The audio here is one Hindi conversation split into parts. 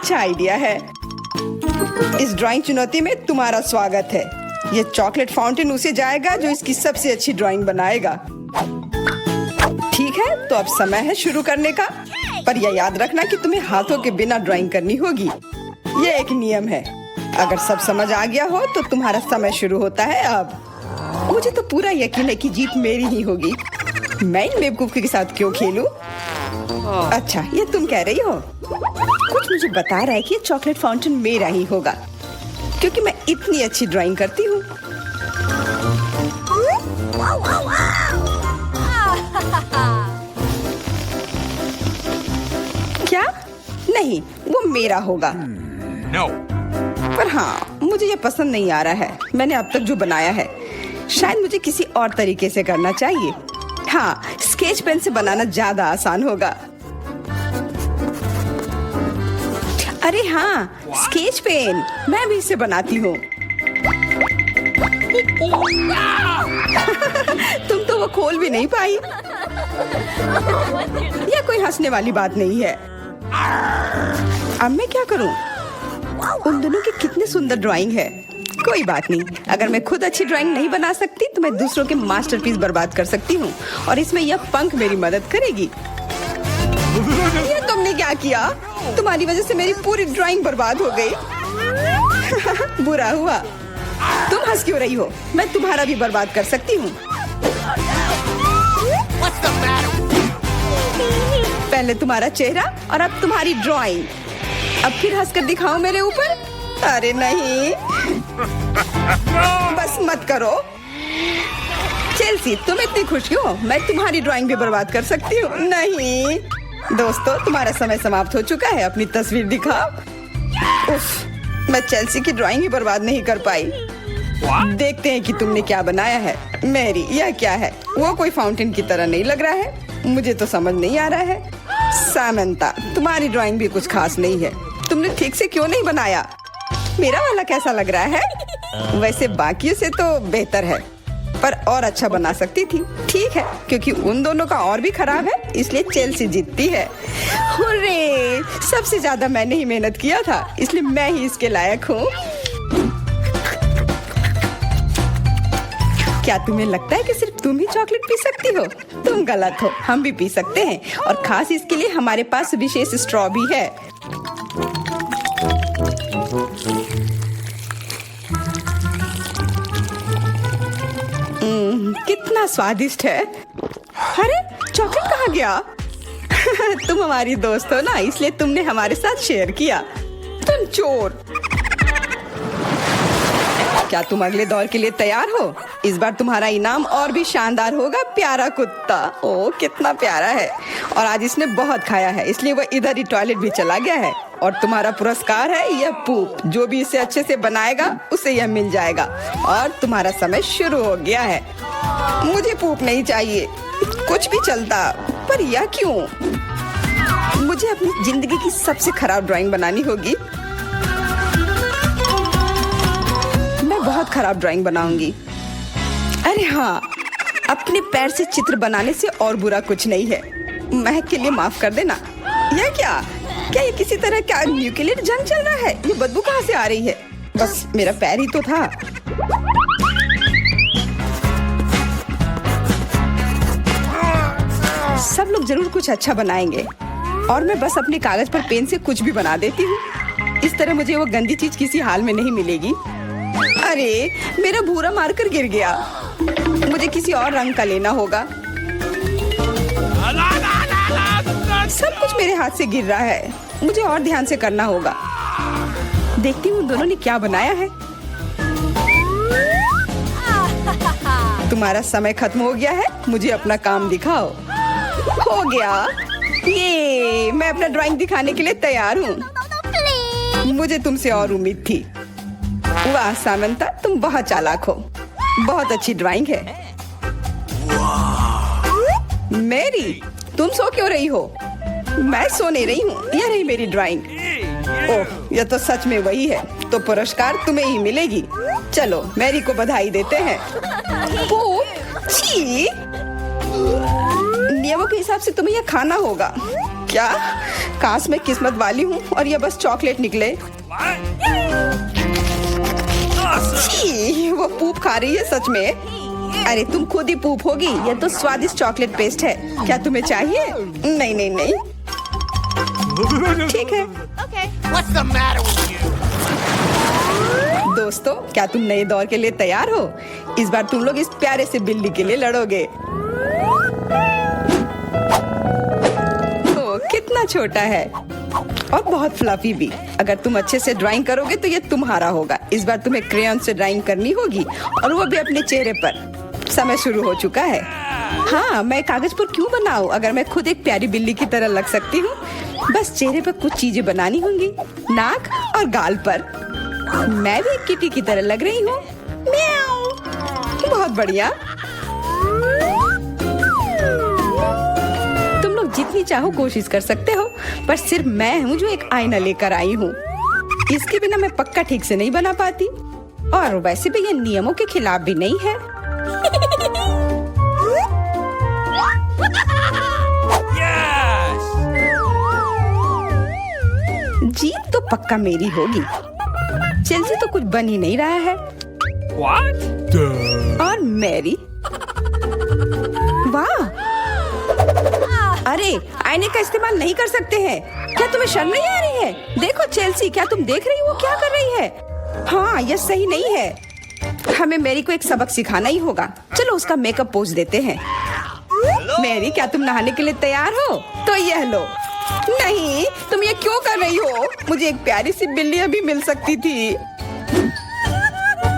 अच्छा आइडिया है। इस ड्राइंग चुनौती में तुम्हारा स्वागत है। ये चॉकलेट फाउंटेन उसे जाएगा जो इसकी सबसे अच्छी ड्राइंग बनाएगा। ठीक है, तो अब समय है शुरू करने का। पर यह याद रखना कि तुम्हें हाथों के बिना ड्राइंग करनी होगी। ये एक नियम है। अगर सब समझ आ गया हो तो तुम्हारा समय शुरू होता है अब। मुझे तो पूरा यकीन है कि जीत मेरी ही होगी। मैं इन बेवकूफ के साथ क्यों खेलूं? अच्छा, ये तुम कह रही हो। कुछ मुझे बता रहा है कि ये चॉकलेट फाउंटेन मेरा ही होगा, क्योंकि मैं इतनी अच्छी ड्राइंग करती हूँ। क्या? नहीं, वो मेरा होगा। No. पर हाँ, मुझे ये पसंद नहीं आ रहा है। मैंने अब तक जो बनाया है, शायद मुझे किसी और तरीके से करना चाहिए। हाँ, स्केच पेन से बनाना ज्यादा आसान होगा। अरे हाँ, स्केच पेन, मैं भी इसे बनाती हूँ। तुम तो वो खोल भी नहीं पाई। यह कोई हंसने वाली बात नहीं है। अब मैं क्या करूँ? उन दोनों की कितनी सुंदर ड्राइंग है। कोई बात नहीं, अगर मैं खुद अच्छी ड्राइंग नहीं बना सकती तो मैं दूसरों के मास्टरपीस बर्बाद कर सकती हूँ, और इसमें यह पंख मेरी मदद करेगी। ये तुमने क्या किया? तुम्हारी वजह से मेरी पूरी ड्राइंग बर्बाद हो गई। बुरा हुआ। तुम हंस क्यों रही हो? मैं तुम्हारा भी बर्बाद कर सकती हूँ। पहले तुम्हारा चेहरा और अब तुम्हारी ड्राइंग। अब फिर हंसकर दिखाओ मेरे ऊपर। अरे नहीं, बस मत करो। चेल्सी, तुम इतनी खुश क्यों? मैं तुम्हारी ड्राइंग भी बर्बाद कर सकती हूँ। नहीं दोस्तों, तुम्हारा समय समाप्त हो चुका है। अपनी तस्वीर दिखाओ। उफ, मैं चेल्सी की ड्राइंग ही बर्बाद नहीं कर पाई। देखते हैं कि तुमने क्या बनाया है। मेरी, यह क्या है? वो कोई फाउंटेन की तरह नहीं लग रहा है। मुझे तो समझ नहीं आ रहा है। सामंता, तुम्हारी ड्राइंग भी कुछ खास नहीं है। तुमने ठीक से क्यों नहीं बनाया? मेरा वाला कैसा लग रहा है? वैसे बाकियों से तो बेहतर है, पर और अच्छा बना सकती थी। ठीक है, क्योंकि उन दोनों का और भी खराब है, इसलिए चेल्सी जीतती है। हुर्रे! सबसे ज्यादा मैंने ही मेहनत किया था, इसलिए मैं ही इसके लायक हूँ। क्या तुम्हें लगता है कि सिर्फ तुम ही चॉकलेट पी सकती हो? तुम गलत हो, हम भी पी सकते हैं, और खास इसके लिए हमारे पास विशेष स्ट्रॉ भी है। कितना स्वादिष्ट है। अरे, चॉकलेट कहाँ गया? तुम हमारी दोस्त हो ना, इसलिए तुमने हमारे साथ शेयर किया। तुम चोर। क्या तुम अगले दौर के लिए तैयार हो? इस बार तुम्हारा इनाम और भी शानदार होगा। प्यारा कुत्ता। ओ, कितना प्यारा है। और आज इसने बहुत खाया है, इसलिए वह इधर ही टॉयलेट भी चला गया है। और तुम्हारा पुरस्कार है यह पूप। जो भी इसे अच्छे से बनाएगा उसे यह मिल जाएगा। और तुम्हारा समय शुरू हो गया है। मुझे पूप नहीं चाहिए, कुछ भी चलता, पर यह क्यों? मुझे अपनी जिंदगी की सबसे खराब ड्राइंग बनानी होगी। मैं बहुत खराब ड्राइंग बनाऊंगी। अरे हाँ, अपने पैर से चित्र बनाने से और बुरा कुछ नहीं है। महक के लिए माफ कर देना। यह क्या ये किसी तरह का न्यूक्लियर जंग चल रहा है? ये बदबू कहाँ से आ रही है? बस मेरा पैर ही तो था। सब लोग जरूर कुछ अच्छा बनाएंगे, और मैं बस अपने कागज पर पेन से कुछ भी बना देती हूँ। इस तरह मुझे वो गंदी चीज किसी हाल में नहीं मिलेगी। अरे, मेरा भूरा मार्कर गिर गया। मुझे किसी और रंग का लेना होगा। सब कुछ मेरे हाथ से गिर रहा है। मुझे और ध्यान से करना होगा। देखती हूँ दोनों ने क्या बनाया है। तुम्हारा समय खत्म हो गया है। मुझे अपना काम दिखाओ। हो गया। ये, मैं अपना ड्राइंग दिखाने के लिए तैयार हूँ। मुझे तुमसे और उम्मीद थी। वाह सामंता, तुम बहुत चालाक हो। बहुत अच्छी ड्राइंग है। मेरी, तुम सो क्यों रही हो? मैं सो नहीं रही हूँ। यह रही मेरी ड्राइंग। ओह, यह तो सच में वही है। तो पुरस्कार तुम्हें ही मिलेगी। चलो, मैरी को बधाई देते हैं। छी! नियमों के हिसाब से तुम्हें यह खाना होगा। क्या? काश मैं किस्मत वाली हूँ और ये बस चॉकलेट निकले। छी, वो पूप खा रही है सच में। अरे तुम खुद ही पूप होगी। ये तो स्वादिष्ट चॉकलेट पेस्ट है। क्या तुम्हें चाहिए? नहीं नहीं नहीं। ठीक है। What's the matter with you? दोस्तों, क्या तुम नए दौर के लिए तैयार हो? इस बार तुम लोग इस प्यारे से बिल्ली के लिए लड़ोगे। ओ, कितना छोटा है और बहुत फ्लफी भी। अगर तुम अच्छे से ड्राइंग करोगे तो ये तुम्हारा होगा। इस बार तुम्हें क्रेयॉन से ड्राइंग करनी होगी और वो भी अपने चेहरे पर। समय शुरू हो चुका है। हाँ, मैं कागज पर क्यों बनाऊं अगर मैं खुद एक प्यारी बिल्ली की तरह लग सकती हूँ। बस चेहरे पर कुछ चीजें बनानी होंगी, नाक और गाल पर। मैं भी एक किटी की तरह लग रही हूँ। म्याऊ। बहुत बढ़िया। तुम लोग जितनी चाहो कोशिश कर सकते हो, पर सिर्फ मैं हूँ जो एक आईना लेकर आई हूँ। इसके बिना मैं पक्का ठीक से नहीं बना पाती और वैसे भी ये नियमों के खिलाफ भी नहीं है। जीत तो पक्का मेरी होगी। चेल्सी तो कुछ बन ही नहीं रहा है। What? और मैरी, वाह! अरे, आईने का इस्तेमाल नहीं कर सकते हैं। क्या तुम्हें शर्म नहीं आ रही है? देखो चेल्सी, क्या तुम देख रही हो वो क्या कर रही है? हाँ, यह सही नहीं है। हमें मैरी को एक सबक सिखाना ही होगा। चलो उसका मेकअप पोज देते हैं। मैरी, क्या तुम नहाने के लिए तैयार हो? तो यह लो। नहीं, तुम ये क्यों कर रही हो? मुझे एक प्यारी सी बिल्ली अभी मिल सकती थी।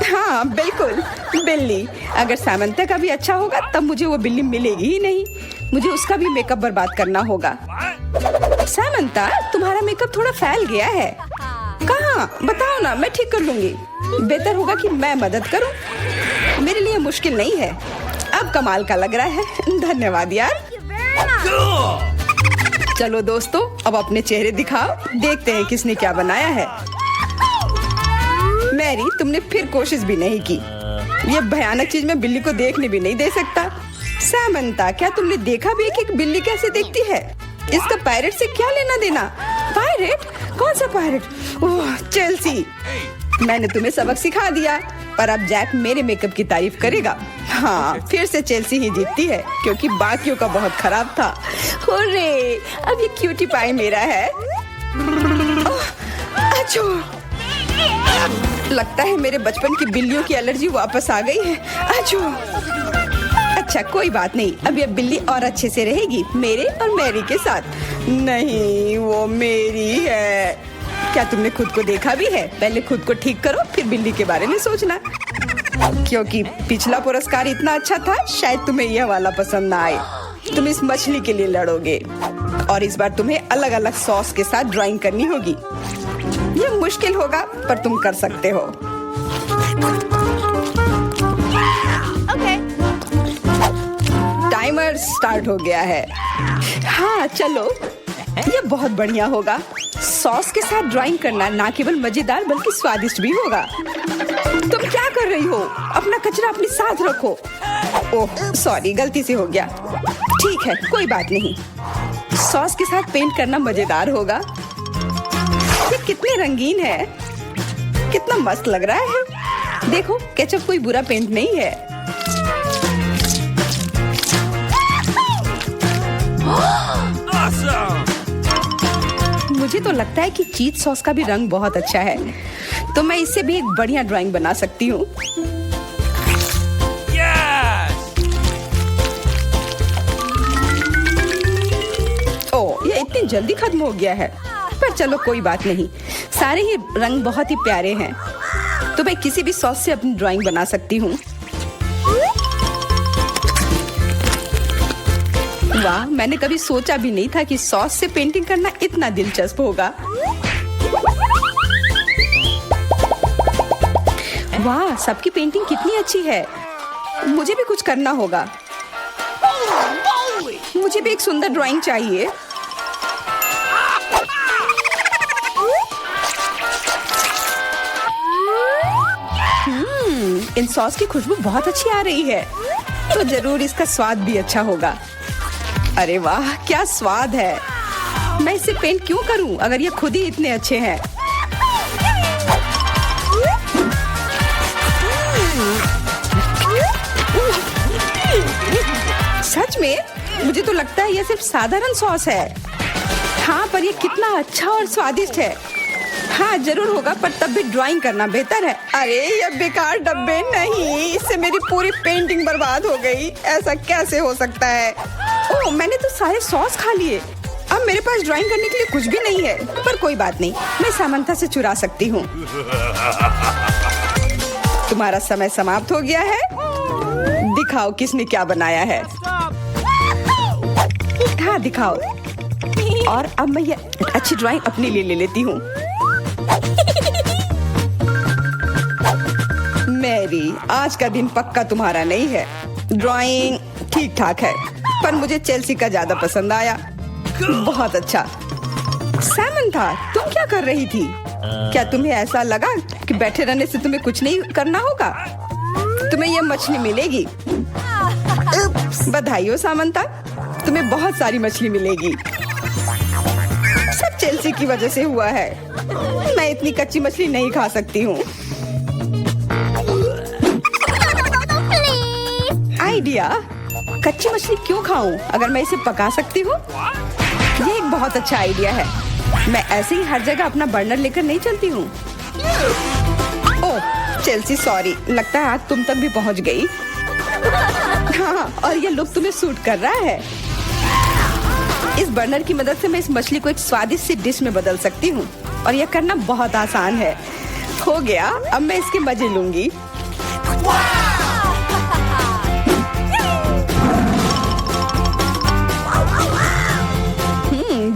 हाँ बिल्कुल, बिल्ली। अगर सामंता का भी अच्छा होगा तब मुझे वो बिल्ली मिलेगी ही नहीं। मुझे उसका भी मेकअप बर्बाद करना होगा। सामंता, तुम्हारा मेकअप थोड़ा फैल गया है। कहाँ? बताओ ना, मैं ठीक कर लूंगी। बेहतर होगा कि मैं मदद करूं। मेरे लिए मुश्किल नहीं है। अब कमाल का लग रहा है। धन्यवाद यार। चलो दोस्तों, अब अपने चेहरे दिखाओ। देखते हैं किसने क्या बनाया है। मैरी, तुमने फिर कोशिश भी नहीं की। ये भयानक चीज मैं बिल्ली को देखने भी नहीं दे सकता। सामंता, क्या तुमने देखा भी है कि एक बिल्ली कैसे दिखती है? इसका पायरेट से क्या लेना देना? पायरेट? कौन सा पायरेट? ओह, चेल्सी, मैंने तुम्हें सबक सिखा दिया, पर अब जैक मेरे मेकअप की तारीफ करेगा। हाँ, फिर से चेल्सी ही जीतती है क्योंकि बाकियों का बहुत खराब था। हुर्रे, अब ये क्यूटी पाई मेरा है। अच्छो, लगता है मेरे बचपन की बिल्लियों की एलर्जी वापस आ गई है। अच्छो। अच्छा, कोई बात नहीं। अब ये बिल्ली और अच्छे से रहेगी मेरे और मैरी के साथ। नहीं, वो मेरी है। क्या तुमने खुद को देखा भी है? पहले खुद को ठीक करो, फिर बिल्ली के बारे में सोचना। क्योंकि पिछला पुरस्कार इतना अच्छा था, शायद तुम्हें यह वाला पसंद ना आए। तुम इस मछली के लिए लड़ोगे और इस बार तुम्हें अलग अलग सॉस के साथ ड्राइंग करनी होगी। यह मुश्किल होगा, पर तुम कर सकते हो। टाइमर स्टार्ट हो गया है। हाँ चलो, यह बहुत बढ़िया होगा। सॉस के साथ ड्राइंग करना ना केवल मजेदार बल्कि स्वादिष्ट भी होगा। तुम क्या कर रही हो? अपना कचरा अपने साथ रखो। ओह सॉरी, गलती से हो गया। ठीक है, कोई बात नहीं। सॉस के साथ पेंट करना मजेदार होगा। ये कितने रंगीन है, कितना मस्त लग रहा है। देखो, केचप कोई बुरा पेंट नहीं है। मुझे तो लगता है कि चीज सॉस का भी रंग बहुत अच्छा है, तो मैं इससे भी एक बढ़िया ड्राइंग बना सकती हूँ। ओह, ये इतनी जल्दी खत्म हो गया है। पर चलो कोई बात नहीं, सारे ही रंग बहुत ही प्यारे हैं, तो मैं किसी भी सॉस से अपनी ड्राइंग बना सकती हूँ। वाह, मैंने कभी सोचा भी नहीं था कि सॉस से पेंटिंग करना इतना दिलचस्प होगा। वाह, सबकी पेंटिंग कितनी अच्छी है। मुझे भी कुछ करना होगा। मुझे भी एक सुंदर ड्राइंग चाहिए। इन सॉस की खुशबू बहुत अच्छी आ रही है, तो जरूर इसका स्वाद भी अच्छा होगा। अरे वाह, क्या स्वाद है। मैं इसे पेंट क्यों करूं अगर ये खुद ही इतने अच्छे हैं। सच में मुझे तो लगता है ये सिर्फ साधारण सॉस है। हाँ, पर ये कितना अच्छा और स्वादिष्ट है। हाँ जरूर होगा, पर तब भी ड्राइंग करना बेहतर है। अरे ये बेकार डब्बे, नहीं, इससे मेरी पूरी पेंटिंग बर्बाद हो गई। ऐसा कैसे हो सकता है? ओह, मैंने तो सारे सॉस खा लिए। अब मेरे पास ड्राइंग करने के लिए कुछ भी नहीं है। पर कोई बात नहीं, मैं सामंथा से चुरा सकती हूँ। तुम्हारा समय समाप्त हो गया है। दिखाओ किसने क्या बनाया है। हाँ दिखाओ। और अब मैं ये अच्छी ड्राइंग अपने लिए ले लेती हूँ। मैरी, आज का दिन पक्का तुम्हारा नहीं है। ड्राइंग ठीक ठाक है, पर मुझे चेल्सी का ज्यादा पसंद आया। बहुत अच्छा। सैमंथा, तुम क्या कर रही थी? क्या तुम्हें ऐसा लगा कि बैठे रहने से तुम्हें कुछ नहीं करना होगा? तुम्हें ये मछली मिलेगी। बधाई हो सामंथा, तुम्हें बहुत सारी मछली मिलेगी। सब चेल्सी की वजह से हुआ है। मैं इतनी कच्ची मछली नहीं खा सकती हूँ। आइडिया, कच्ची मछली क्यों खाऊं अगर मैं इसे पका सकती हूँ? ये एक बहुत अच्छा आइडिया है। मैं ऐसे ही हर जगह अपना बर्नर लेकर नहीं चलती हूँ। ओह चेल्सी, सॉरी, लगता है आज तुम तक भी पहुँच गई। हाँ, और ये लुक तुम्हें सूट कर रहा है। इस बर्नर की मदद से मैं इस मछली को एक स्वादिष्ट सी डिश में बदल सकती हूँ, और यह करना बहुत आसान है। हो गया, अब मैं इसके मजे लूंगी।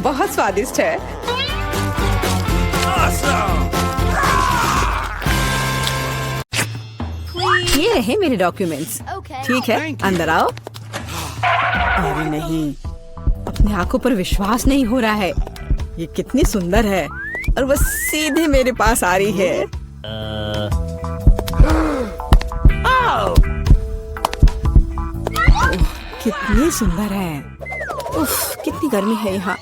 बहुत स्वादिष्ट है। ये रहे मेरे डॉक्यूमेंट्स। ठीक है, अंदर आओ। अरे नहीं, अपनी आंखों पर विश्वास नहीं हो रहा है। ये कितनी सुंदर है, और वो सीधे मेरे पास आ रही है। कितनी सुंदर है। उफ, कितनी गर्मी है यहाँ।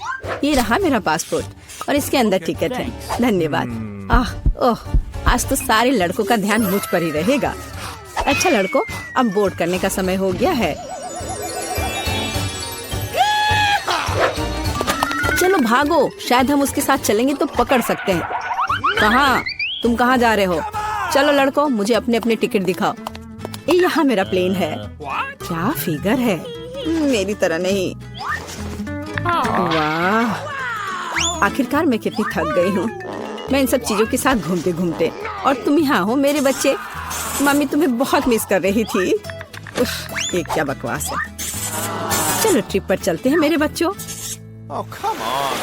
ये रहा मेरा पासपोर्ट, और इसके अंदर टिकट है। धन्यवाद। ओह, आज तो सारे लड़कों का ध्यान मुझ पर ही रहेगा। अच्छा लड़कों, अब बोर्ड करने का समय हो गया है। चलो भागो, शायद हम उसके साथ चलेंगे तो पकड़ सकते हैं। कहाँ? तुम कहाँ जा रहे हो? चलो लड़कों, मुझे अपने अपने टिकट दिखाओ। ये यहाँ मेरा प्लेन है। क्या फिगर है, मेरी तरह नहीं। वाह, आखिरकार मैं कितनी थक गई हूँ। मैं इन सब चीजों के साथ घूमते घूमते, और तुम यहाँ हो मेरे बच्चे। मम्मी तुम्हें बहुत मिस कर रही थी। उफ, ये क्या बकवास है। चलो ट्रिप पर चलते हैं मेरे बच्चों। Oh, come on.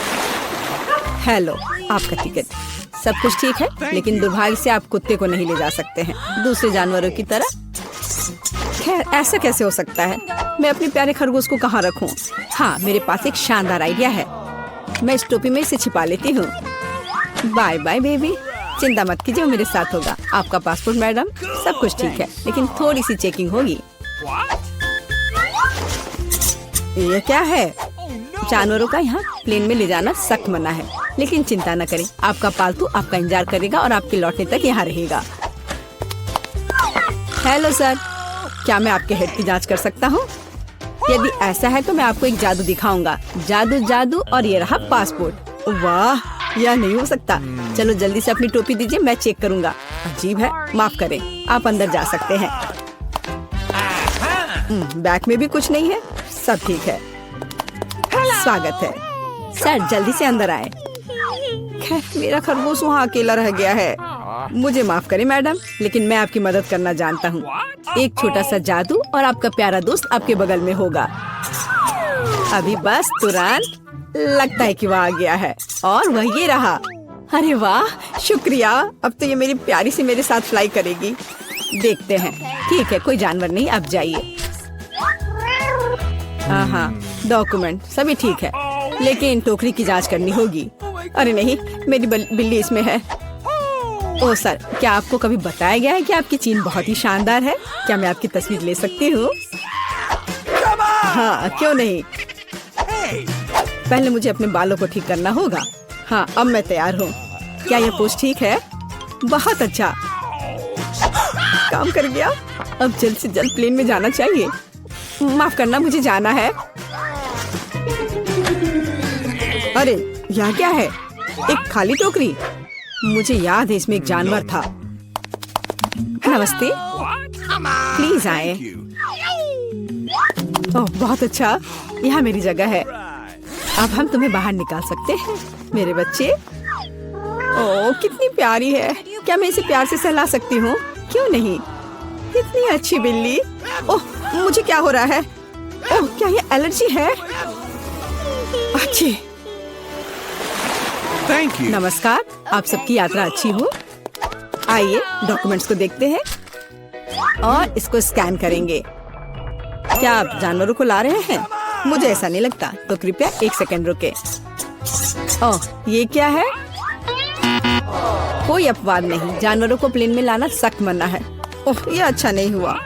हेलो, आपका टिकट। सब कुछ ठीक है, लेकिन दुर्भाग्य से आप कुत्ते को नहीं ले जा सकते हैं, दूसरे जानवरों की तरह। खैर, ऐसा कैसे हो सकता है? मैं अपने प्यारे खरगोश को कहाँ रखूं? हाँ, मेरे पास एक शानदार आइडिया है। मैं इस टोपी में इसे छिपा लेती हूँ। बाय बाय बेबी, चिंता मत कीजिए, मेरे साथ होगा। आपका पासपोर्ट मैडम, सब कुछ ठीक है, लेकिन थोड़ी सी चेकिंग होगी। ये क्या है? जानवरों का यहाँ प्लेन में ले जाना सख्त मना है, लेकिन चिंता न करें, आपका पालतू आपका इंतजार करेगा और आपके लौटने तक यहाँ रहेगा। हेलो सर, क्या मैं आपके हेड की जांच कर सकता हूँ? यदि ऐसा है तो मैं आपको एक जादू दिखाऊंगा। जादू जादू, और ये रहा पासपोर्ट। वाह, यह नहीं हो सकता। चलो जल्दी से अपनी टोपी दीजिए, मैं चेक करूंगा। अजीब है, माफ करें, आप अंदर जा सकते हैं। बैग में भी कुछ नहीं है, सब ठीक है। स्वागत है सर, जल्दी से अंदर आए। खैर, मेरा खरगोश वहाँ अकेला रह गया है। मुझे माफ करें मैडम, लेकिन मैं आपकी मदद करना जानता हूँ। एक छोटा सा जादू और आपका प्यारा दोस्त आपके बगल में होगा। अभी बस तुरंत, लगता है कि वह आ गया है, और वह ये रहा। अरे वाह, शुक्रिया। अब तो ये मेरी प्यारी सी मेरे साथ फ्लाई करेगी। देखते हैं। ठीक है, कोई जानवर नहीं, आप जाइए। हाँ, डॉक्यूमेंट सभी ठीक है, लेकिन टोकरी की जांच करनी होगी। अरे नहीं, मेरी बिल्ली इसमें है। ओह सर, क्या आपको कभी बताया गया है कि आपकी चीन बहुत ही शानदार है? क्या मैं आपकी तस्वीर ले सकती हूँ? हाँ, क्यों नहीं। पहले मुझे अपने बालों को ठीक करना होगा। हाँ, अब मैं तैयार हूँ। क्या ये पोज ठीक है? बहुत अच्छा काम कर गया। अब जल्द से जल्द प्लेन में जाना चाहिए। माफ करना, मुझे जाना है। अरे यहाँ क्या है? एक खाली टोकरी। मुझे याद है इसमें एक जानवर था। नमस्ते, प्लीज आए। ओह बहुत अच्छा, यहाँ मेरी जगह है। अब हम तुम्हें बाहर निकाल सकते हैं मेरे बच्चे। ओह कितनी प्यारी है। क्या मैं इसे प्यार से सहला सकती हूँ? क्यों नहीं? कितनी अच्छी बिल्ली। ओह मुझे क्या हो रहा है? ओह क्या ये एलर्जी है? अच्छी। Thank you. नमस्कार, आप सबकी यात्रा अच्छी हो। आइए डॉक्यूमेंट्स को देखते हैं और इसको स्कैन करेंगे। क्या आप जानवरों को ला रहे हैं? मुझे ऐसा नहीं लगता, तो कृपया 1 सेकंड रुके। ओह ये क्या है? कोई अपवाद नहीं, जानवरों को प्लेन में लाना सख्त मना है। ओह ये अच्छा नहीं हुआ।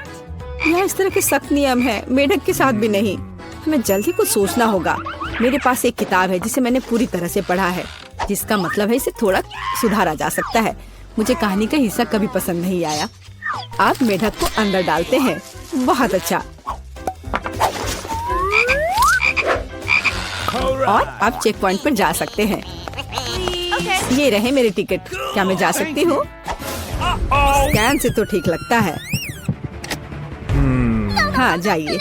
यह इस तरह के सख्त नियम है, मेढक के साथ भी नहीं। हमें जल्द ही कुछ सोचना होगा। मेरे पास एक किताब है जिसे मैंने पूरी तरह से पढ़ा है, जिसका मतलब है इसे थोड़ा सुधारा जा सकता है। मुझे कहानी का हिस्सा कभी पसंद नहीं आया। आप मेढक को अंदर डालते हैं। बहुत अच्छा। और आप चेक पॉइंट पर जा सकते हैं। ये रहे मेरे टिकट। क्या मैं जा सकती हूँ? स्कैन से तो ठीक लगता है। हाँ जाइए।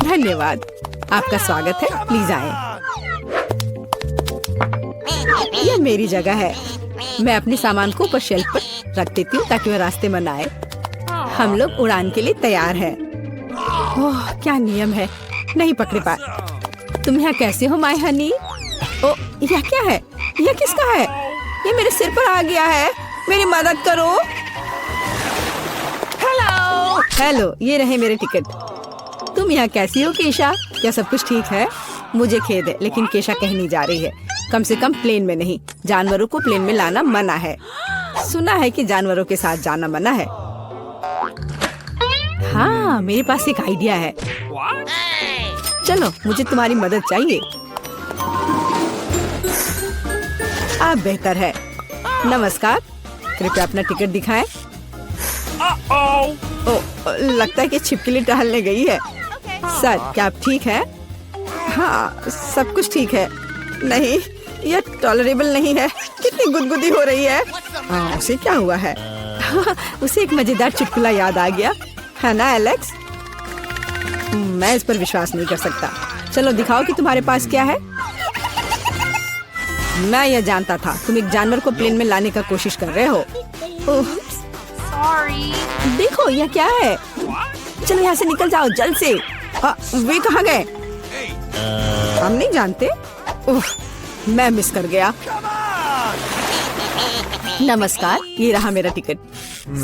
धन्यवाद, आपका स्वागत है। प्लीज आए। यह मेरी जगह है। मैं अपने सामान को ऊपर शेल्फ पर रख देती हूँ ताकि वह रास्ते में न आए। हम लोग उड़ान के लिए तैयार हैं। ओह क्या नियम है, नहीं पकड़े पाए। तुम यहाँ कैसे हो माय हनी? ओ यह क्या है? यह किसका है? ये मेरे सिर पर आ गया है। मेरी मदद करो। हेलो हेलो, ये रहे मेरे टिकट। तुम यहाँ कैसी हो केशा? क्या सब कुछ ठीक है? मुझे खेद है, लेकिन केशा कहीं नहीं जा रही है। कम से कम प्लेन में नहीं। जानवरों को प्लेन में लाना मना है। सुना है कि जानवरों के साथ जाना मना है। हाँ मेरे पास एक आइडिया है। चलो मुझे तुम्हारी मदद चाहिए। आप बेहतर है। नमस्कार, कृपया अपना टिकट दिखाएं। ओ लगता है कि छिपकली टहलने गई है। सर क्या आप ठीक हैं? हाँ सब कुछ ठीक है। नहीं यह टॉलरेबल नहीं है। कितनी गुदगुदी हो रही है। उसे क्या हुआ है? उसे एक मजेदार चुटकुला याद आ गया है ना एलेक्स? मैं इस पर विश्वास नहीं कर सकता। चलो दिखाओ कि तुम्हारे पास क्या है। मैं यह जानता था, तुम एक जानवर को प्लेन में लाने का कोशिश कर रहे हो। देखो यह क्या है। चलो यहाँ से निकल जाओ जल्द से। वे कहाँ गए? हम नहीं जानते। मैं मिस कर गया। नमस्कार, ये रहा मेरा टिकट।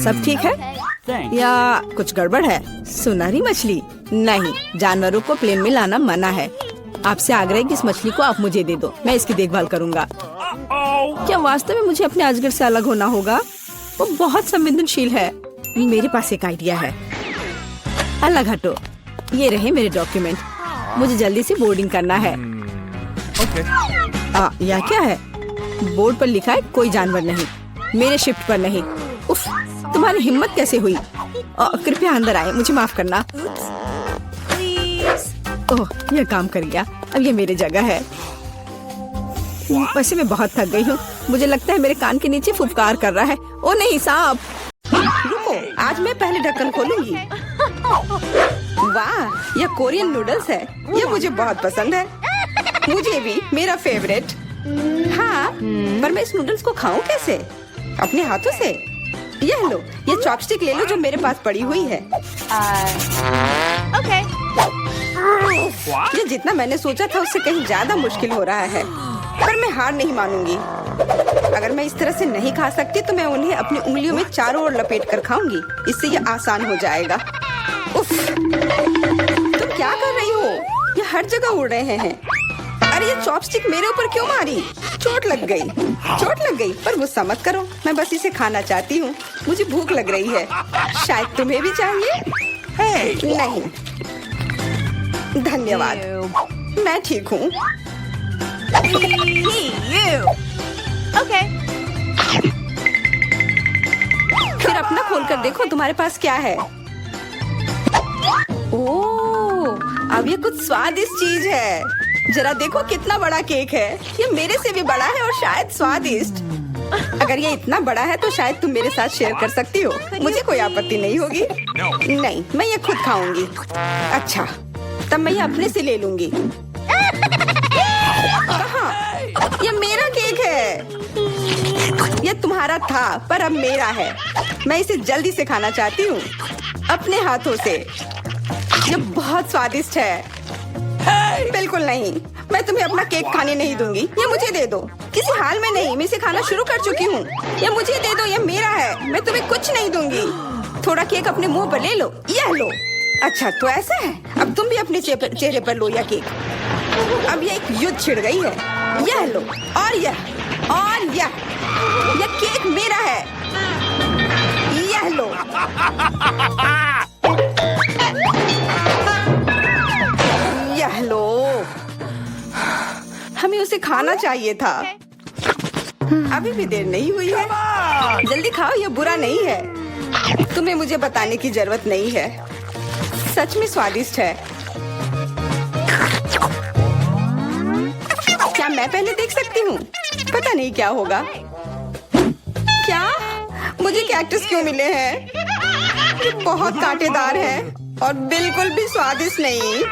सब ठीक है या कुछ गड़बड़ है? सुनहरी मछली नहीं, जानवरों को प्लेन में लाना मना है। आपसे आग्रह है कि इस मछली को आप मुझे दे दो, मैं इसकी देखभाल करूंगा। क्या वास्तव में मुझे अपने अजगर से अलग होना होगा? वो बहुत संवेदनशील है। मेरे पास एक आइडिया है। अलग हटो। ये रहे मेरे डॉक्यूमेंट। मुझे जल्दी से बोर्डिंग करना है। यह क्या है? बोर्ड पर लिखा है कोई जानवर नहीं, मेरे शिफ्ट पर नहीं। उफ, तुम्हारी हिम्मत कैसे हुई? कृपया अंदर आए, मुझे माफ करना। ओह यह काम कर गया। अब ये मेरी जगह है। वैसे मैं बहुत थक गई हूँ। मुझे लगता है मेरे कान के नीचे फुफकार कर रहा है। ओ नहीं सांप। रुको, आज मैं पहले ढक्कन खोलूंगी। वाह यह कोरियन नूडल्स है। यह मुझे बहुत पसंद है। मुझे भी, मेरा फेवरेट। हाँ पर मैं इस नूडल्स को खाऊं कैसे? अपने हाथों से? यह लो, ये चॉपस्टिक ले लो जो मेरे पास पड़ी हुई है। Okay. ये जितना मैंने सोचा था उससे कहीं ज्यादा मुश्किल हो रहा है, पर मैं हार नहीं मानूंगी। अगर मैं इस तरह से नहीं खा सकती तो मैं उन्हें अपनी उंगलियों में चारों ओर लपेट कर खाऊंगी। इससे ये आसान हो जाएगा। उफ, तुम क्या कर रही हो? ये हर जगह उड़ रहे हैं। अरे ये चॉपस्टिक मेरे ऊपर क्यों मारी? चोट लग गई। पर गुस्सा मत करो, मैं बस इसे खाना चाहती हूँ। मुझे भूख लग रही है। शायद तुम्हें भी चाहिए? नहीं धन्यवाद। मैं ठीक हूँ। Okay. फिर अपना खोल कर देखो तुम्हारे पास क्या है। ओह, अब ये कुछ स्वादिष्ट चीज है। जरा देखो कितना बड़ा केक है। ये मेरे से भी बड़ा है और शायद स्वादिष्ट। अगर ये इतना बड़ा है तो शायद तुम मेरे साथ शेयर कर सकती हो। मुझे कोई आपत्ति नहीं होगी। नहीं, मैं ये खुद खाऊंगी। अच्छा, तब मैं ये अपने से ले लूंगी। कहाँ? ये मेरा केक है। ये तुम्हारा था पर अब मेरा है। मैं इसे जल्दी से खाना चाहती हूँ अपने हाथों से। ये बहुत स्वादिष्ट है। बिल्कुल नहीं, मैं तुम्हें अपना केक खाने नहीं दूंगी। ये मुझे दे दो। किसी हाल में नहीं, मैं इसे खाना शुरू कर चुकी हूँ। ये मुझे दे दो, ये मेरा है। मैं तुम्हें कुछ नहीं दूंगी। थोड़ा केक अपने मुंह पर ले लो। यह लो। अच्छा, तो ऐसा है। अब तुम भी अपने चेहरे पर लो यह केक। अब यह एक युद्ध छिड़ गई है। यह लो और यह केक मेरा है। यह लो। यह लो। हमें उसे खाना चाहिए था। अभी भी देर नहीं हुई है। जल्दी खाओ, यह बुरा नहीं है। तुम्हें मुझे बताने की जरूरत नहीं है। सच में स्वादिष्ट है। क्या मैं पहले देख सकती हूँ? पता नहीं क्या होगा। क्या मुझे कैक्टस क्यों मिले हैं? ये बहुत कांटेदार है और बिल्कुल भी स्वादिष्ट नहीं।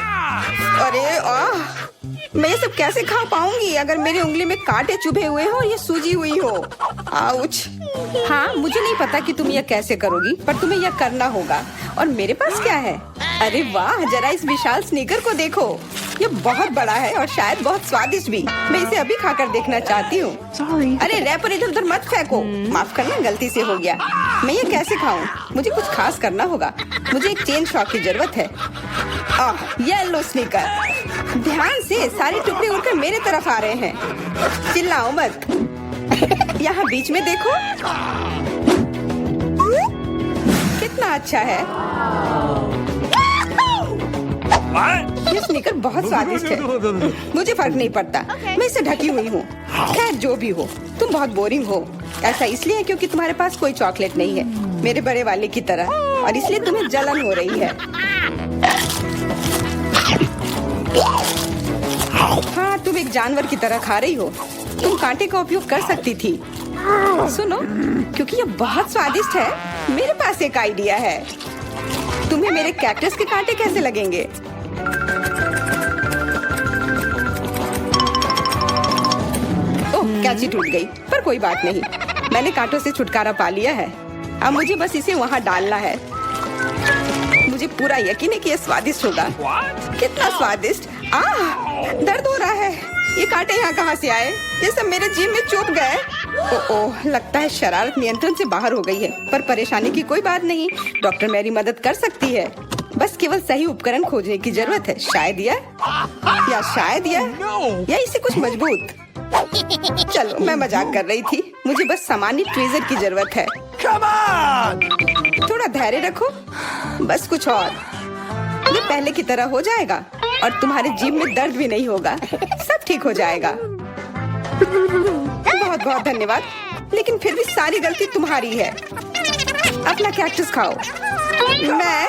अरे मैं ये सब कैसे खा पाऊंगी अगर मेरी उंगली में कांटे चुभे हुए हो और ये सूजी हुई हो। आउच। हाँ, मुझे नहीं पता कि तुम यह कैसे करोगी, पर तुम्हें यह करना होगा। और मेरे पास क्या है? अरे वाह, जरा इस विशाल स्नीकर को देखो। ये बहुत बड़ा है और शायद बहुत स्वादिष्ट भी। मैं इसे अभी खाकर देखना चाहती हूँ। अरे रैपर इधर उधर मत फेंको। माफ करना, गलती से हो गया। मैं ये कैसे खाऊं? मुझे कुछ खास करना होगा। मुझे एक चेन शॉक की जरूरत है। ये लो स्नीकर। ध्यान से, सारे टुकड़े उड़कर मेरे तरफ आ रहे हैं। चिल्लाओ मत। यहाँ बीच में देखो, कितना अच्छा है। ये स्नीकर बहुत स्वादिष्ट है। मुझे फर्क नहीं पड़ता। मैं इसे ढकी हुई हूँ। खैर, जो भी हो, तुम बहुत बोरिंग हो। ऐसा इसलिए है क्योंकि तुम्हारे पास कोई चॉकलेट नहीं है, मेरे बड़े वाले की तरह, और इसलिए तुम्हें जलन हो रही है। हाँ, तुम एक जानवर की तरह खा रही हो। तुम कांटे का उपयोग कर सकती थी। सुनो, क्योंकि ये बहुत स्वादिष्ट है, मेरे पास एक आइडिया है। तुम्हें मेरे कैक्टस के कांटे कैसे लगेंगे? ओह, कैंची टूट गई, पर कोई बात नहीं। मैंने कांटों से छुटकारा पा लिया है। अब मुझे बस इसे वहाँ डालना है। मुझे पूरा यकीन है कि यह स्वादिष्ट होगा। कितना स्वादिष्ट। दर्द हो रहा है। ये कांटे यहाँ कहाँ से आए? ये सब मेरे जीभ में चुभ गए। ओह, लगता है शरारत नियंत्रण से बाहर हो गई है, पर परेशानी की कोई बात नहीं। डॉक्टर मेरी मदद कर सकती है। बस केवल सही उपकरण खोजने की जरूरत है। शायद या इसे कुछ मजबूत। चलो, मैं मजाक कर रही थी। मुझे बस सामान्य ट्वीजर की जरूरत है। थोड़ा धैर्य रखो, बस कुछ और। ये पहले की तरह हो जाएगा और तुम्हारे जीभ में दर्द भी नहीं होगा। सब ठीक हो जाएगा। बहुत बहुत धन्यवाद, लेकिन फिर भी सारी गलती तुम्हारी है। अपना कैक्टस खाओ। मैं?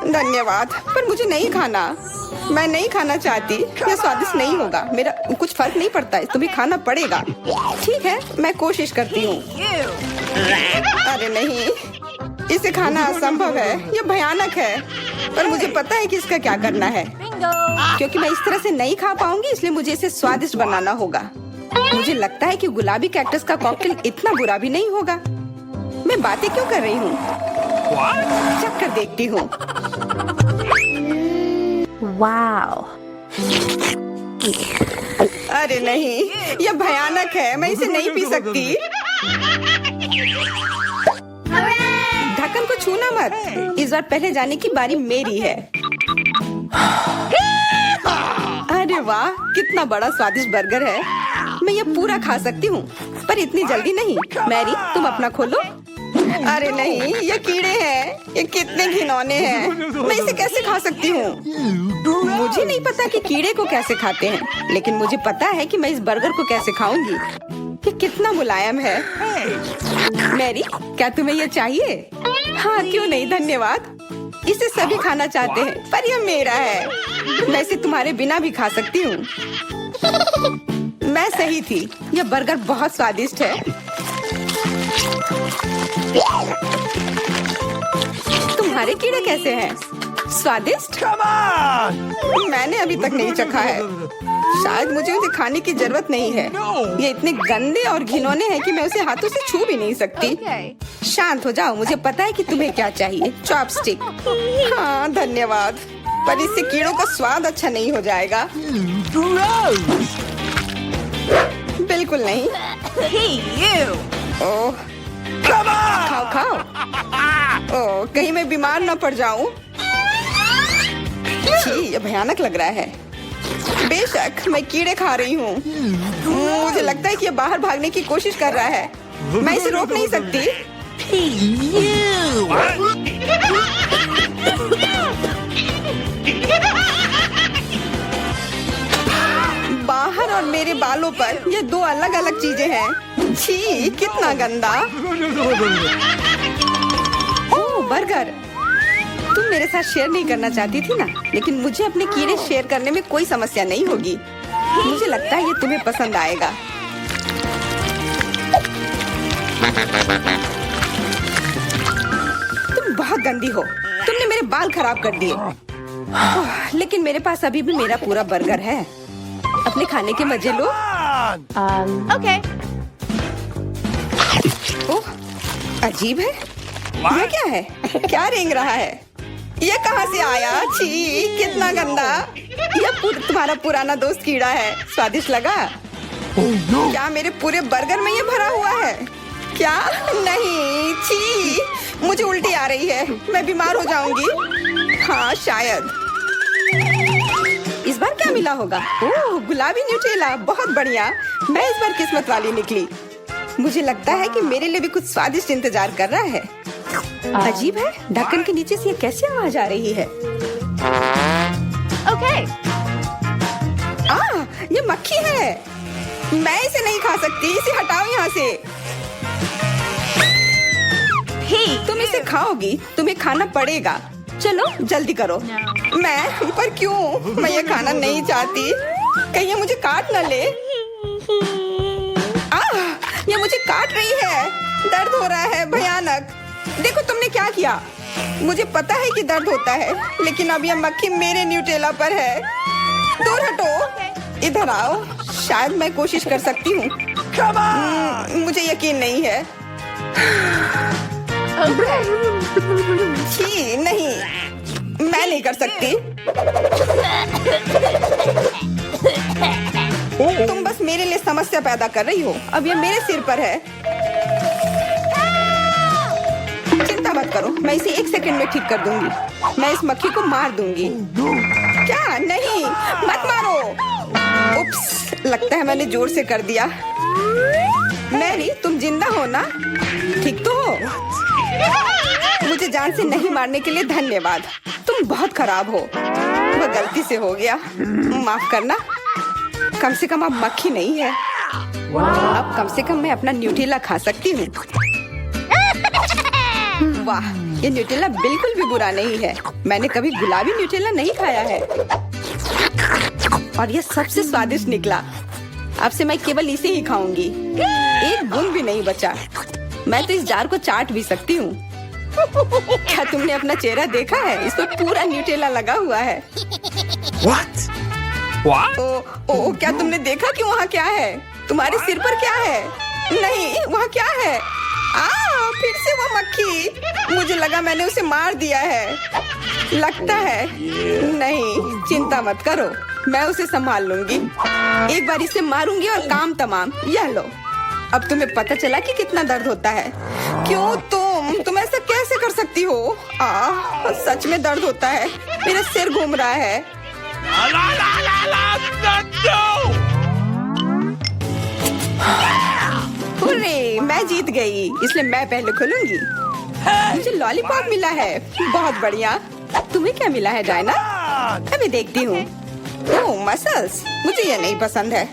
धन्यवाद, पर मुझे नहीं खाना। मैं नहीं खाना चाहती। यह स्वादिष्ट नहीं होगा। मेरा कुछ फर्क नहीं पड़ता है, तुम्हें खाना पड़ेगा। ठीक है, मैं कोशिश करती हूँ। अरे नहीं, इसे खाना असंभव है। यह भयानक है, पर मुझे पता है कि इसका क्या करना है। क्योंकि मैं इस तरह से नहीं खा पाऊंगी, इसलिए मुझे इसे स्वादिष्ट बनाना होगा। मुझे लगता है कि गुलाबी कैक्टस का कॉकटेल इतना बुरा भी नहीं होगा। मैं बातें क्यों कर रही हूँ? चख कर देखती हूँ। Wow. अरे नहीं, यह भयानक है। मैं इसे नहीं पी सकती। ढक्कन को छूना मत। इस बार पहले जाने की बारी मेरी है। अरे वाह, कितना बड़ा स्वादिष्ट बर्गर है। मैं ये पूरा खा सकती हूँ, पर इतनी जल्दी नहीं। मैरी, तुम अपना खोलो। अरे नहीं, ये कीड़े हैं। ये कितने घिनौने हैं। मैं इसे कैसे खा सकती हूँ? मुझे नहीं पता कि कीड़े को कैसे खाते हैं, लेकिन मुझे पता है कि मैं इस बर्गर को कैसे खाऊंगी। ये कितना मुलायम है। मैरी, क्या तुम्हें ये चाहिए? हाँ, क्यों नहीं, धन्यवाद। इसे सभी खाना चाहते हैं, पर यह मेरा है। मैं इसे तुम्हारे बिना भी खा सकती हूँ। मैं सही थी, यह बर्गर बहुत स्वादिष्ट है। तुम्हारे कीड़े कैसे हैं? स्वादिष्ट? Come on! मैंने अभी तक नहीं चखा है। शायद मुझे उसे खाने की जरूरत नहीं है। ये इतने गंदे और घिनौने हैं कि मैं उसे हाथों से छू भी नहीं सकती। Okay. शांत हो जाओ, मुझे पता है कि तुम्हें क्या चाहिए। चॉपस्टिक। हाँ, धन्यवाद। पर इससे कीड़ों का स्वाद अच्छा नहीं हो जाएगा। Gross! बिल्कुल नहीं। Hey, you! Oh, Come on! खाओ खाओ। ओह, कहीं मैं बीमार न पड़ जाऊं। छी, ये भयानक लग रहा है। बेशक मैं कीड़े खा रही हूँ। मुझे लगता है कि ये बाहर भागने की कोशिश कर रहा है। मैं इसे रोक नहीं सकती। बाहर और मेरे बालों पर ये दो अलग अलग चीजें हैं। छी, कितना गंदा। ओह, बर्गर। तुम मेरे साथ शेयर नहीं करना चाहती थी ना, लेकिन मुझे अपने कीड़े शेयर करने में कोई समस्या नहीं होगी। मुझे लगता है ये तुम्हें पसंद आएगा। तुम बहुत गंदी हो। तुमने मेरे बाल खराब कर दिए। ओह, लेकिन मेरे पास अभी भी मेरा पूरा बर्गर है। अपने खाने के मजे लो। On! Okay. ओह, अजीब है। ये क्या है? क्या रेंग रहा है? ये कहाँ से आया? छी, कितना गंदा। यह तुम्हारा पुराना दोस्त कीड़ा है। स्वादिष्ट लगा? क्या मेरे पूरे बर्गर में ये भरा हुआ है? क्या? नहीं, छी, मुझे उल्टी आ रही है। मैं बीमार हो जाऊंगी। हाँ, शायद। इस बार क्या मिला होगा? ओह, गुलाबी न्यूटेला, बहुत बढ़िया। मैं इस बार किस्मत वाली निकली। मुझे लगता है कि मेरे लिए भी कुछ स्वादिष्ट इंतजार कर रहा है। अजीब है, ढक्कन के नीचे से ये कैसी आवाज आ रही है? Okay. ये मक्खी है। मैं इसे नहीं खा सकती। इसे हटाओ यहाँ से। Hey, तुम इसे खाओगी, तुम्हें खाना पड़ेगा। चलो जल्दी करो। मैं? पर क्यों? मैं ये खाना नहीं चाहती। कहीं ये मुझे काट न ले। ये मुझे काट रही है। दर्द हो रहा है, भयानक। देखो तुमने क्या किया। मुझे पता है कि दर्द होता है, लेकिन अब यह मक्खी मेरे न्यूटेला पर है। दूर हटो। इधर आओ। शायद मैं कोशिश कर सकती हूँ। Come on! मुझे यकीन नहीं है। छी, नहीं, मैं नहीं कर सकती। तुम बस मेरे लिए समस्या पैदा कर रही हो। अब ये मेरे सिर पर है। चिंता मत करो, मैं इसे 1 सेकंड में ठीक कर दूंगी। मैं इस मक्खी को मार दूंगी। क्या? नहीं, मत मारो। उप्स, लगता है मैंने जोर से कर दिया। मैरी, तुम जिंदा हो ना? ठीक तो हो? मुझे जान से नहीं मारने के लिए धन्यवाद। तुम बहुत खराब हो। वो गलती से हो गया, माफ करना। कम से कम अब मक्खी नहीं है। अब कम से कम मैं अपना न्यूटेला खा सकती हूँ। वाह, ये न्यूटेला बिल्कुल भी बुरा नहीं है। मैंने कभी गुलाबी न्यूटेला नहीं खाया है और ये सबसे स्वादिष्ट निकला। अब से मैं केवल इसे ही खाऊंगी। एक बूंद भी नहीं बचा। मैं तो इस जार को चाट भी सकती हूँ। क्या तुमने अपना चेहरा देखा है? इस पर पूरा न्यूटेला लगा हुआ है। What? What? ओ, क्या तुमने देखा कि वहाँ क्या है? तुम्हारे सिर पर क्या है? नहीं, वहाँ क्या है? फिर से वो मक्खी। मुझे लगा मैंने उसे मार दिया है। लगता है नहीं, चिंता मत करो, मैं उसे संभाल लूंगी। एक बार इसे मारूंगी और काम तमाम। यह लो। अब तुम्हें पता चला कि कितना दर्द होता है। क्यों तुम ऐसा कैसे कर सकती हो? सच में दर्द होता है। मेरा सिर घूम रहा है। No! हुर्रे, मैं जीत गई, इसलिए मैं पहले खुलूंगी। मुझे लॉलीपॉप मिला है। बहुत बढ़िया। तुम्हें क्या मिला है, डायना? on! अभी देखती हूँ। ओह मसल्स, मुझे ये नहीं पसंद है।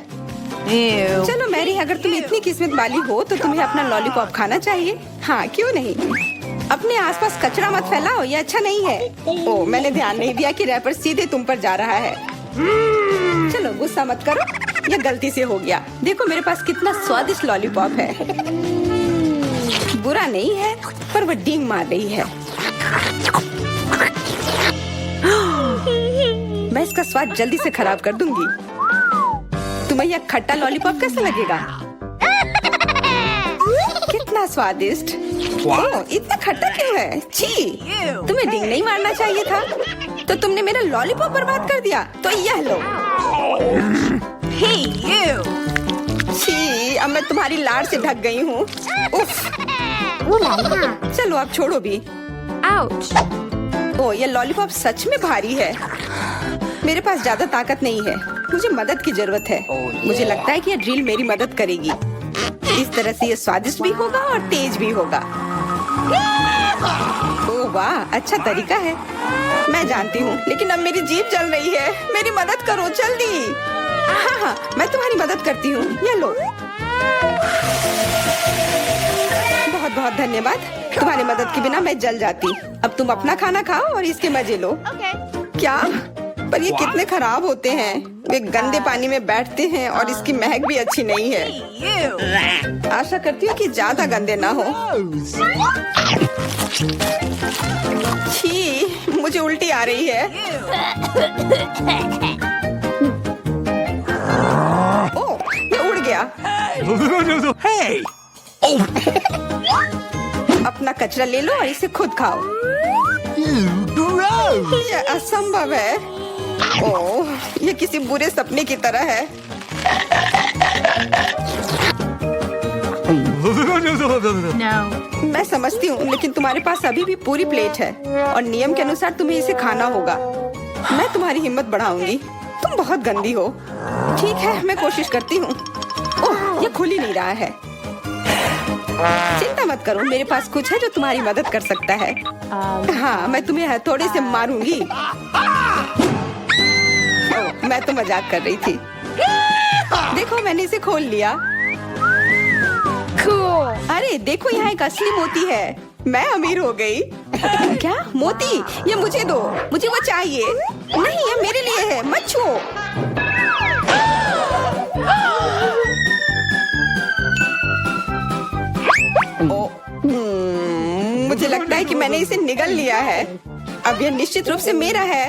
Ew. चलो मैरी, अगर तुम इतनी किस्मत वाली हो तो तुम्हें अपना लॉलीपॉप खाना चाहिए। हाँ क्यों नहीं। अपने आसपास कचरा मत फैलाओ, ये अच्छा नहीं है। ओह मैंने ध्यान नहीं दिया कि रैपर सीधे तुम पर जा रहा है। चलो गुस्सा मत करो, ये गलती से हो गया। देखो मेरे पास कितना स्वादिष्ट लॉलीपॉप है। बुरा नहीं है, पर वो डींग मार रही है। मैं इसका स्वाद जल्दी से खराब कर दूंगी। तुम्हें यह खट्टा लॉलीपॉप कैसा लगेगा? कितना स्वादिष्ट। ओह, इतना खट्टा क्यों है? छी, तुम्हें डींग नहीं मारना चाहिए था। तो तुमने मेरा लॉलीपॉप बर्बाद कर दिया। तो यह लो। Hey, you. छी, अब मैं तुम्हारी लाड़ से ढक गई हूँ। उफ। चलो अब छोड़ो भी। Ouch. ओह, ये लॉलीपॉप सच में भारी है। मेरे पास ज्यादा ताकत नहीं है, मुझे मदद की जरूरत है। मुझे लगता है कि ये ड्रिल मेरी मदद करेगी। इस तरह से ये स्वादिष्ट भी होगा और तेज भी होगा। ओह वाह, अच्छा तरीका है। मैं जानती हूँ, लेकिन अब मेरी जीभ जल रही है। मेरी मदद करो जल्दी। हाँ, मैं तुम्हारी मदद करती हूँ। ये लो। बहुत बहुत धन्यवाद। तुम्हारी मदद के बिना मैं जल जाती। अब तुम अपना खाना खाओ और इसके मजे लो। Okay. क्या? पर ये कितने खराब होते हैं। वे गंदे पानी में बैठते हैं और इसकी महक भी अच्छी नहीं है। Hey, you. आशा करती हूँ कि ज्यादा गंदे ना हो। छी, मुझे उल्टी आ रही है। ओह, ये उड़ गया। Hey! अपना कचरा ले लो और इसे खुद खाओ। Gross! ये असंभव है। ओह, ये किसी बुरे सपने की तरह है। No. मैं समझती हूँ, लेकिन तुम्हारे पास अभी भी पूरी प्लेट है और नियम के अनुसार तुम्हें इसे खाना होगा। मैं तुम्हारी हिम्मत बढ़ाऊंगी। तुम बहुत गंदी हो। ठीक है, मैं कोशिश करती हूँ। ओह, ये खुल ही नहीं रहा है। चिंता मत करो, मेरे पास कुछ है जो तुम्हारी मदद कर सकता है। हाँ, मैं तुम्हें हथौड़े से मारूंगी। ओह, मैं तो मजाक कर रही थी। देखो, मैंने इसे खोल लिया। Cool. अरे देखो, यहाँ एक असली मोती है। मैं अमीर हो गई। क्या मोती? ये मुझे दो, मुझे वो चाहिए। नहीं, ये मेरे लिए है, मत छुओ। मुझे लगता है कि मैंने इसे निगल लिया है। अब यह निश्चित रूप से मेरा है।